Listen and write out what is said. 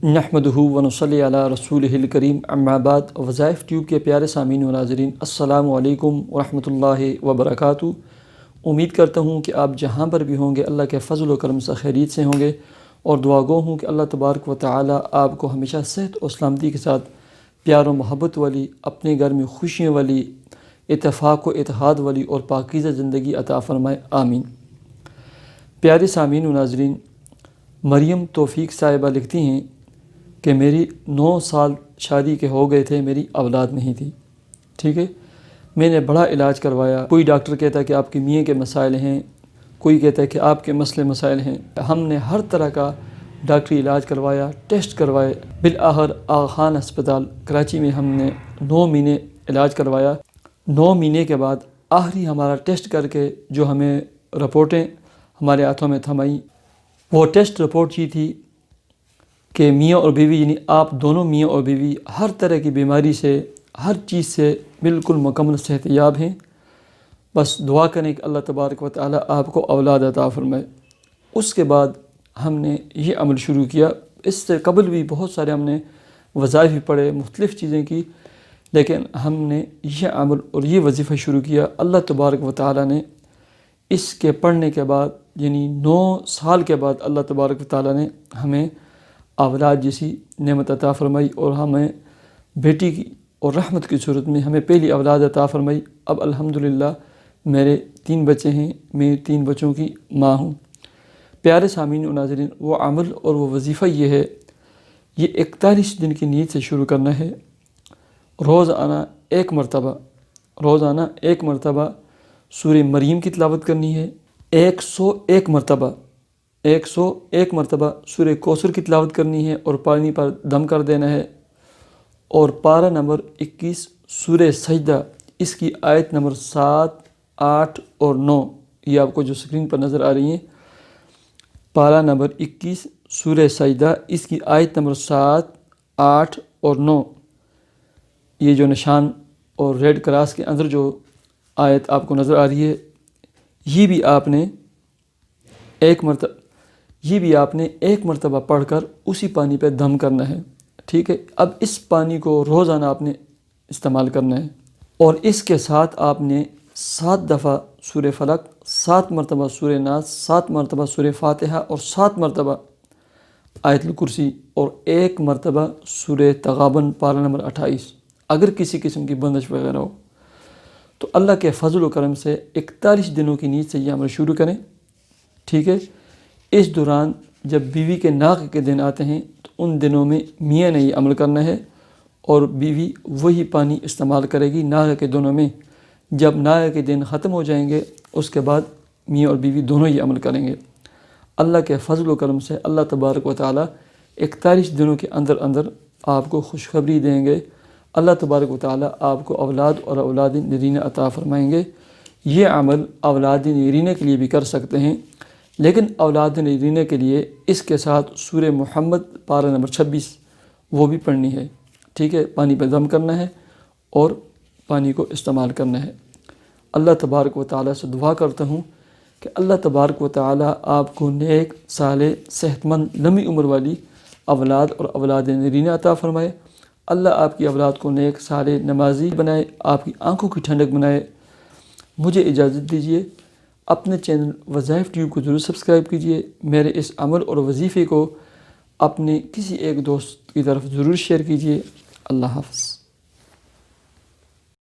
نحمدہ ونصلی علی رسولہ کریم اما بعد وظائف ٹیوب کے پیارے سامعین و ناظرین السلام علیکم ورحمۃ اللہ وبرکاتہ۔ امید کرتا ہوں کہ آپ جہاں پر بھی ہوں گے اللہ کے فضل و کرم سے خیریت سے ہوں گے، اور دعا گو ہوں کہ اللہ تبارک و تعالی آپ کو ہمیشہ صحت اور سلامتی کے ساتھ پیار و محبت والی، اپنے گھر میں خوشیوں والی، اتفاق و اتحاد والی اور پاکیزہ زندگی عطا فرمائے، آمین۔ پیارے سامعین و ناظرین، مریم توفیق صاحبہ لکھتی ہیں کہ میری 9 سال شادی کے ہو گئے تھے، میری اولاد نہیں تھی، ٹھیک ہے۔ میں نے بڑا علاج کروایا، کوئی ڈاکٹر کہتا ہے کہ آپ کے میاں کے مسائل ہیں، کوئی کہتا ہے کہ آپ کے مسئلے مسائل ہیں۔ ہم نے ہر طرح کا ڈاکٹری علاج کروایا، ٹیسٹ کروائے۔ بالآخر آغا خان ہسپتال کراچی میں ہم نے 9 مہینے علاج کروایا۔ 9 مہینے کے بعد آخری ہمارا ٹیسٹ کر کے جو ہمیں رپورٹیں ہمارے ہاتھوں میں تھمائیں، وہ ٹیسٹ رپورٹ یہ تھی کہ میاں اور بیوی، یعنی آپ دونوں میاں اور بیوی ہر طرح کی بیماری سے، ہر چیز سے بالکل مکمل صحت یاب ہیں۔ بس دعا کریں کہ اللہ تبارک و تعالی آپ کو اولاد عطا فرمائے۔ اس کے بعد ہم نے یہ عمل شروع کیا۔ اس سے قبل بھی بہت سارے ہم نے وظائف بھی پڑھے، مختلف چیزیں کی، لیکن ہم نے یہ عمل اور یہ وظیفہ شروع کیا۔ اللہ تبارک و تعالی نے اس کے پڑھنے کے بعد، یعنی 9 سال کے بعد، اللہ تبارک و تعالی نے ہمیں اولاد جیسی نعمت عطا فرمائی، اور ہمیں بیٹی کی اور رحمت کی صورت میں ہمیں پہلی اولاد عطا فرمائی۔ اب الحمدللہ میرے 3 بچے ہیں، میں 3 بچوں کی ماں ہوں۔ پیارے سامعین و ناظرین، وہ عمل اور وہ وظیفہ یہ ہے، یہ 41 دن کی نیت سے شروع کرنا ہے۔ روزانہ ایک مرتبہ سورہ مریم کی تلاوت کرنی ہے، 101 مرتبہ سورہ کوثر کی تلاوت کرنی ہے، اور پانی پر دم کر دینا ہے۔ اور پارہ نمبر 21 سورہ سجدہ، اس کی آیت نمبر 7، 8 اور 9، یہ آپ کو جو سکرین پر نظر آ رہی ہیں، پارہ نمبر 21 سورہ سجدہ، اس کی آیت نمبر 7، 8 اور 9، یہ جو نشان اور ریڈ کراس کے اندر جو آیت آپ کو نظر آ رہی ہے، یہ بھی آپ نے ایک مرتبہ پڑھ کر اسی پانی پہ دم کرنا ہے، ٹھیک ہے۔ اب اس پانی کو روزانہ آپ نے استعمال کرنا ہے، اور اس کے ساتھ آپ نے 7 دفعہ سورہ فلق، 7 مرتبہ سورہ ناس، 7 مرتبہ سورہ فاتحہ، اور 7 مرتبہ آیت الکرسی، اور 1 مرتبہ سورہ تغابن پارہ نمبر 28۔ اگر کسی قسم کی بندش وغیرہ ہو تو اللہ کے فضل و کرم سے 41 دنوں کی نیت سے یہ عمل شروع کریں، ٹھیک ہے۔ اس دوران جب بیوی کے ناق کے دن آتے ہیں تو ان دنوں میں میاں نے یہ عمل کرنا ہے، اور بیوی وہی پانی استعمال کرے گی ناق کے دنوں میں۔ جب ناق کے دن ختم ہو جائیں گے، اس کے بعد میاں اور بیوی دونوں یہ عمل کریں گے۔ اللہ کے فضل و کرم سے اللہ تبارک و تعالی 41 دنوں کے اندر آپ کو خوشخبری دیں گے۔ اللہ تبارک و تعالی آپ کو اولاد اور اولاد نرینہ عطا فرمائیں گے۔ یہ عمل اولاد نرینہ کے لیے بھی کر سکتے ہیں، لیکن اولاد نرینہ کے لیے اس کے ساتھ سورہ محمد پارہ نمبر 26 وہ بھی پڑھنی ہے، ٹھیک ہے۔ پانی پہ دم کرنا ہے اور پانی کو استعمال کرنا ہے۔ اللہ تبارک و تعالی سے دعا کرتا ہوں کہ اللہ تبارک و تعالی آپ کو نیک، صالح، صحت مند، لمبی عمر والی اولاد اور اولاد نرینہ عطا فرمائے۔ اللہ آپ کی اولاد کو نیک، صالح، نمازی بنائے، آپ کی آنکھوں کی ٹھنڈک بنائے۔ مجھے اجازت دیجیے، اپنے چینل وظائف ٹیوب کو ضرور سبسکرائب کیجیے۔ میرے اس عمل اور وظیفے کو اپنے کسی ایک دوست کی طرف ضرور شیئر کیجیے۔ اللہ حافظ۔